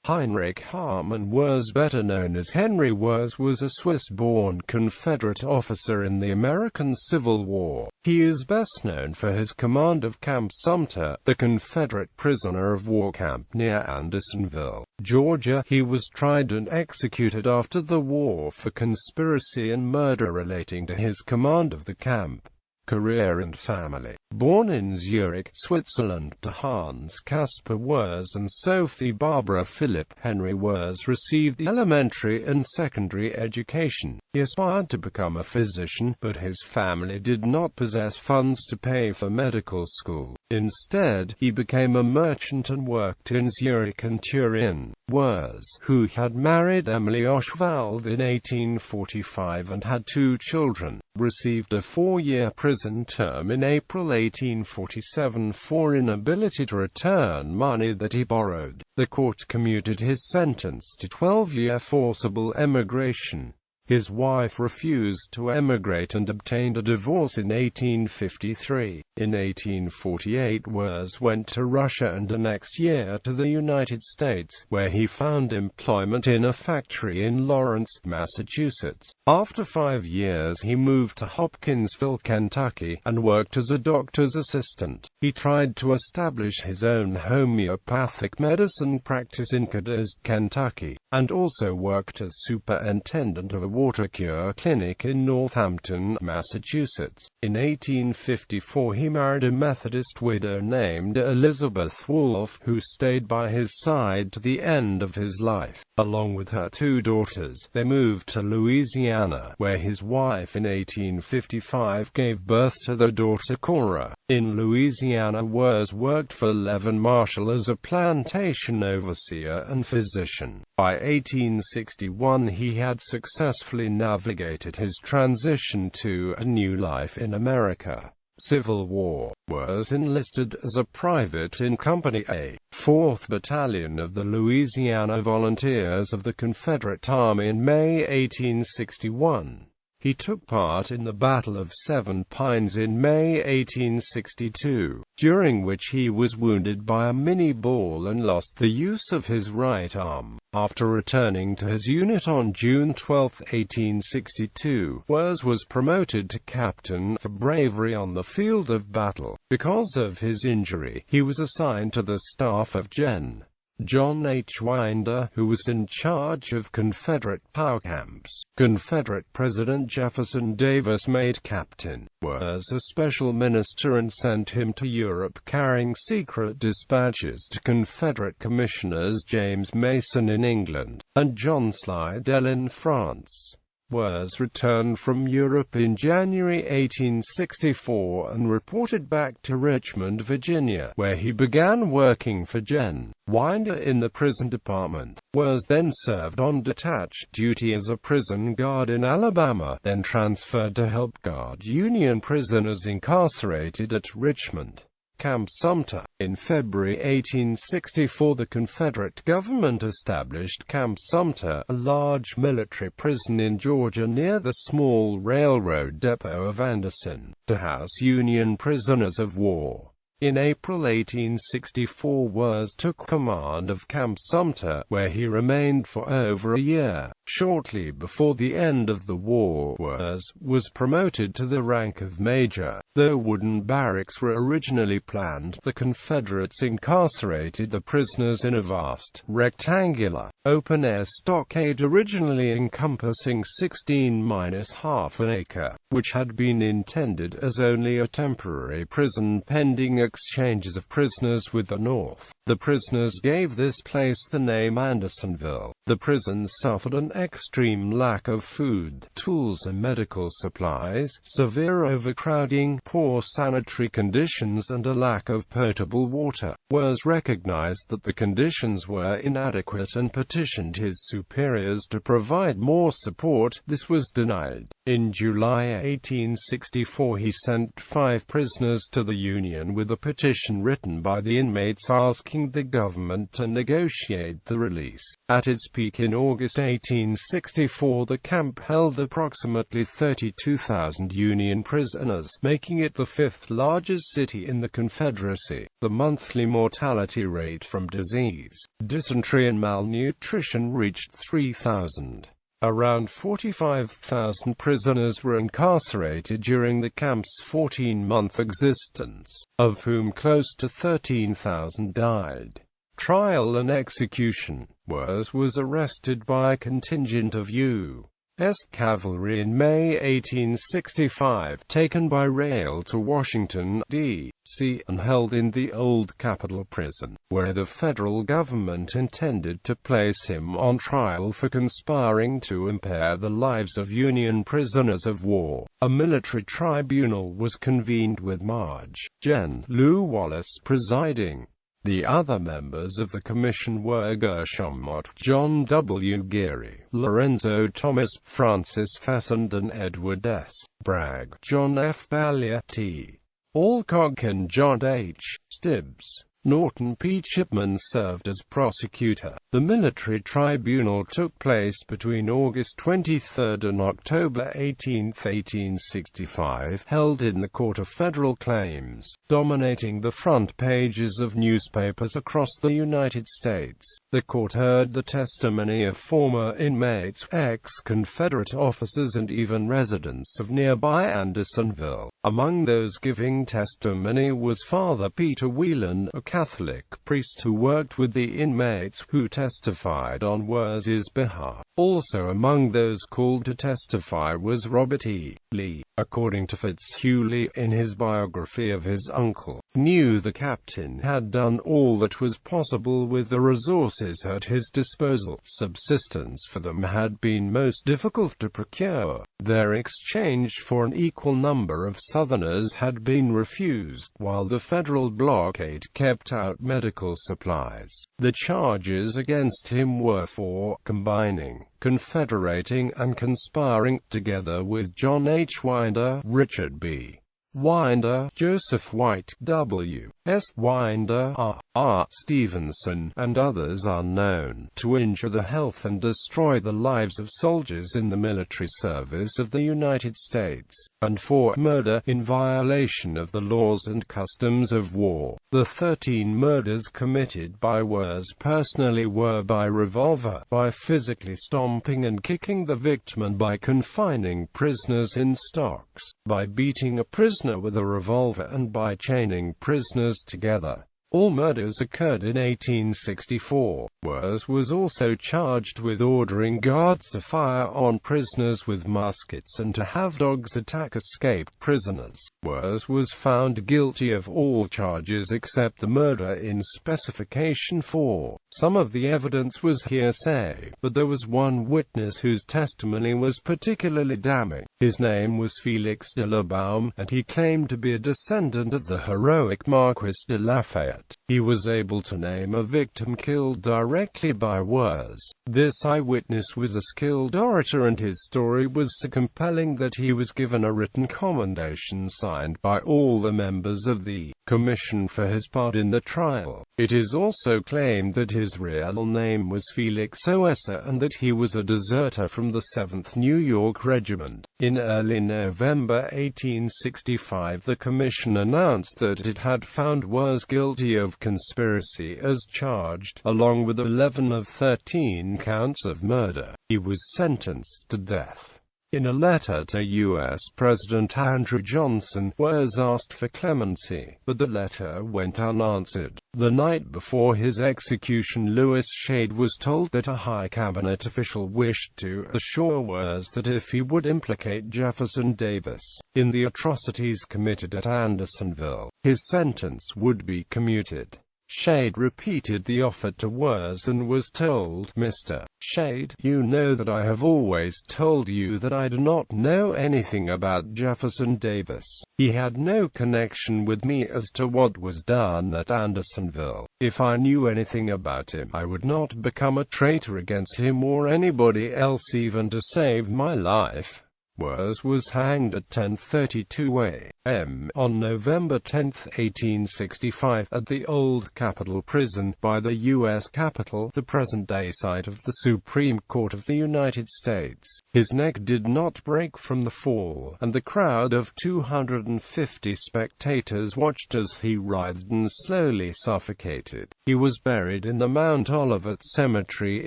Heinrich Hartmann Wirz, better known as Henry Wirz, was a Swiss-born Confederate officer in the American Civil War. He is best known for his command of Camp Sumter, the Confederate prisoner of war camp near Andersonville, Georgia. He was tried and executed after the war for conspiracy and murder relating to his command of the camp. Career and family. Born in Zurich, Switzerland, to Hans Caspar Wirz and Sophie Barbara Philipp, Henry Wirz received elementary and secondary education. He aspired to become a physician, but his family did not possess funds to pay for medical school. Instead, he became a merchant and worked in Zurich and Turin. Wirz, who had married Emily Oschwald in 1845 and had 2 children, received a 4-year prison term in April 1847 for inability to return money that he borrowed. The court commuted his sentence to 12-year forcible emigration. His wife refused to emigrate and obtained a divorce in 1853. In 1848, Wirz went to Russia and the next year to the United States, where he found employment in a factory in Lawrence, Massachusetts. After 5 years he moved to Hopkinsville, Kentucky, and worked as a doctor's assistant. He tried to establish his own homeopathic medicine practice in Cadus, Kentucky, and also worked as superintendent of a water cure clinic in Northampton, Massachusetts. In 1854 he married a Methodist widow named Elizabeth Wolfe, who stayed by his side to the end of his life. Along with her 2 daughters, they moved to Louisiana, where his wife in 1855 gave birth to their daughter Cora. In Louisiana, Wirz worked for Levin Marshall as a plantation overseer and physician. By 1861 he had successfully navigated his transition to a new life in America. Civil War. Wirz enlisted as a private in Company A, 4th Battalion of the Louisiana Volunteers of the Confederate Army in May 1861. He took part in the Battle of Seven Pines in May 1862, during which he was wounded by a Minnie ball and lost the use of his right arm. After returning to his unit on June 12, 1862, Wirz was promoted to captain for bravery on the field of battle. Because of his injury, he was assigned to the staff of Gen. John H. Winder, who was in charge of Confederate power camps. Confederate President Jefferson Davis made Captain Wirz a special minister and sent him to Europe carrying secret dispatches to Confederate commissioners James Mason in England and John Slidell in France. Wirz returned from Europe in January 1864 and reported back to Richmond, Virginia, where he began working for Gen. Winder in the prison department. Wirz then served on detached duty as a prison guard in Alabama, then transferred to help guard Union prisoners incarcerated at Richmond. Camp Sumter. In February 1864 the Confederate government established Camp Sumter, a large military prison in Georgia near the small railroad depot of Anderson, to house Union prisoners of war. In April 1864 Wirz took command of Camp Sumter, where he remained for over a year. Shortly before the end of the war, Wirz was promoted to the rank of major. Though wooden barracks were originally planned, the Confederates incarcerated the prisoners in a vast, rectangular, open-air stockade originally encompassing 16-half an acre, which had been intended as only a temporary prison pending exchanges of prisoners with the North. The prisoners gave this place the name Andersonville. The prison suffered an extreme lack of food, tools and medical supplies, severe overcrowding, poor sanitary conditions and a lack of potable water. Wirz recognized that the conditions were inadequate and petitioned his superiors to provide more support. This was denied. In July 1864 he sent 5 prisoners to the Union with a petition written by the inmates asking asking the government to negotiate the release. At its peak in August 1864, the camp held approximately 32,000 Union prisoners, making it the fifth largest city in the Confederacy. The monthly mortality rate from disease, dysentery and malnutrition reached 3,000. Around 45,000 prisoners were incarcerated during the camp's 14-month existence, of whom close to 13,000 died. Trial and execution. Wirz was arrested by a contingent of U.S. cavalry in May 1865, taken by rail to Washington, D.C., and held in the old Capitol Prison, where the federal government intended to place him on trial for conspiring to impair the lives of Union prisoners of war. A military tribunal was convened with Marge. Gen. Lew Wallace presiding. The other members of the commission were Gershom Ott, John W. Geary, Lorenzo Thomas, Francis Fessenden, Edward S. Bragg, John F. Ballier, T. Alcock and John H. Stibbs. Norton P. Chipman served as prosecutor. The military tribunal took place between August 23 and October 18, 1865, held in the Court of Federal Claims, dominating the front pages of newspapers across the United States. The court heard the testimony of former inmates, ex-Confederate officers and even residents of nearby Andersonville. Among those giving testimony was Father Peter Whelan, a Catholic priest who worked with the inmates who testified on Wirz's behalf. Also among those called to testify was Robert E. Lee. According to Fitzhugh Lee in his biography of his uncle, knew the captain had done all that was possible with the resources at his disposal. Subsistence for them had been most difficult to procure. Their exchange for an equal number of Southerners had been refused, while the federal blockade kept out medical supplies. The charges against him were for combining, confederating and conspiring, together with John H. Winder, Richard B. Winder, Joseph White, W. S. Winder, R. Stevenson, and others unknown, to injure the health and destroy the lives of soldiers in the military service of the United States, and for murder in violation of the laws and customs of war. The 13 murders committed by Wirz personally were by revolver, by physically stomping and kicking the victim, and by confining prisoners in stocks, by beating a prisoner with a revolver, and by chaining prisoners together. All murders occurred in 1864. Wirz was also charged with ordering guards to fire on prisoners with muskets and to have dogs attack escaped prisoners. Wirz was found guilty of all charges except the murder in Specification 4. Some of the evidence was hearsay, but there was one witness whose testimony was particularly damning. His name was Felix de la Baume, and he claimed to be a descendant of the heroic Marquis de Lafayette. He was able to name a victim killed directly by Wirz. This eyewitness was a skilled orator, and his story was so compelling that he was given a written commendation signed by all the members of the commission for his part in the trial. It is also claimed that his real name was Felix Oessa and that he was a deserter from the 7th New York Regiment. In early November 1865, the commission announced that it had found Wirz guilty of conspiracy as charged, along with 11 of 13 counts of murder. He was sentenced to death. In a letter to U.S. President Andrew Johnson, Wirz asked for clemency, but the letter went unanswered. The night before his execution, Louis Shade was told that a high cabinet official wished to assure Wirz that if he would implicate Jefferson Davis in the atrocities committed at Andersonville, his sentence would be commuted. Shade repeated the offer to Wirz and was told, "Mr. Shade, you know that I have always told you that I do not know anything about Jefferson Davis. He had no connection with me as to what was done at Andersonville. If I knew anything about him, I would not become a traitor against him or anybody else even to save my life." Wirz was hanged at 10:32 a.m. on November 10, 1865, at the old Capitol Prison, by the U.S. Capitol, the present-day site of the Supreme Court of the United States. His neck did not break from the fall, and the crowd of 250 spectators watched as he writhed and slowly suffocated. He was buried in the Mount Olivet Cemetery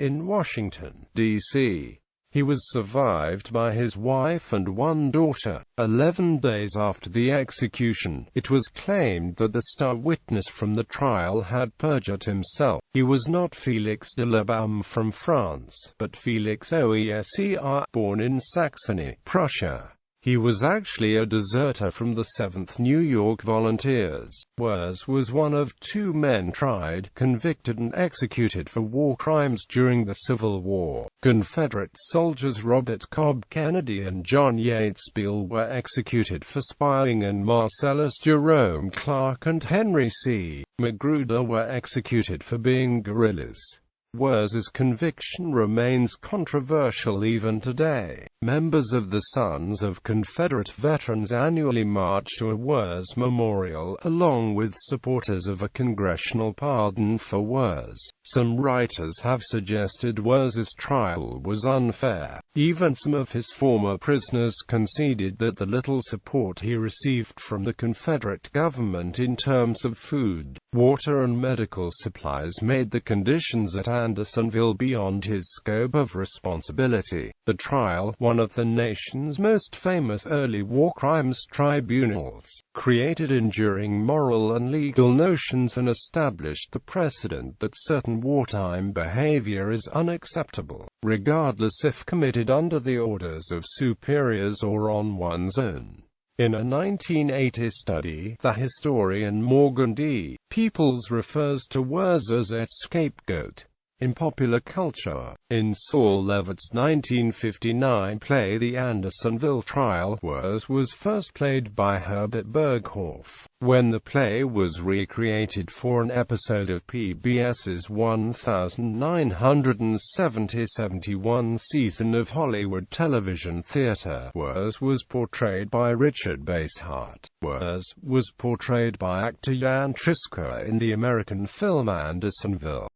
in Washington, D.C. He was survived by his wife and one daughter. 11 days after the execution, it was claimed that the star witness from the trial had perjured himself. He was not Félix de la Baume from France, but Félix Oeser, born in Saxony, Prussia. He was actually a deserter from the 7th New York Volunteers. Wirz was one of 2 men tried, convicted and executed for war crimes during the Civil War. Confederate soldiers Robert Cobb Kennedy and John Yates Beale were executed for spying, and Marcellus Jerome Clark and Henry C. Magruder were executed for being guerrillas. Wirz's conviction remains controversial even today. Members of the Sons of Confederate Veterans annually march to a Wirz memorial, along with supporters of a congressional pardon for Wirz. Some writers have suggested Wirz's trial was unfair. Even some of his former prisoners conceded that the little support he received from the Confederate government in terms of food, water and medical supplies made the conditions at Andersonville beyond his scope of responsibility. The trial, one of the nation's most famous early war crimes tribunals, created enduring moral and legal notions and established the precedent that certain wartime behavior is unacceptable, regardless if committed under the orders of superiors or on one's own. In a 1980 study, the historian Morgan D. Peoples refers to Wirz as a scapegoat in popular culture. In Saul Levitt's 1959 play The Andersonville Trial, Wirz was first played by Herbert Berghoff. When the play was recreated for an episode of PBS's 1970-71 season of Hollywood television theater, Wirz was portrayed by Richard Basehart. Wirz was portrayed by actor Jan Triska in the American film Andersonville.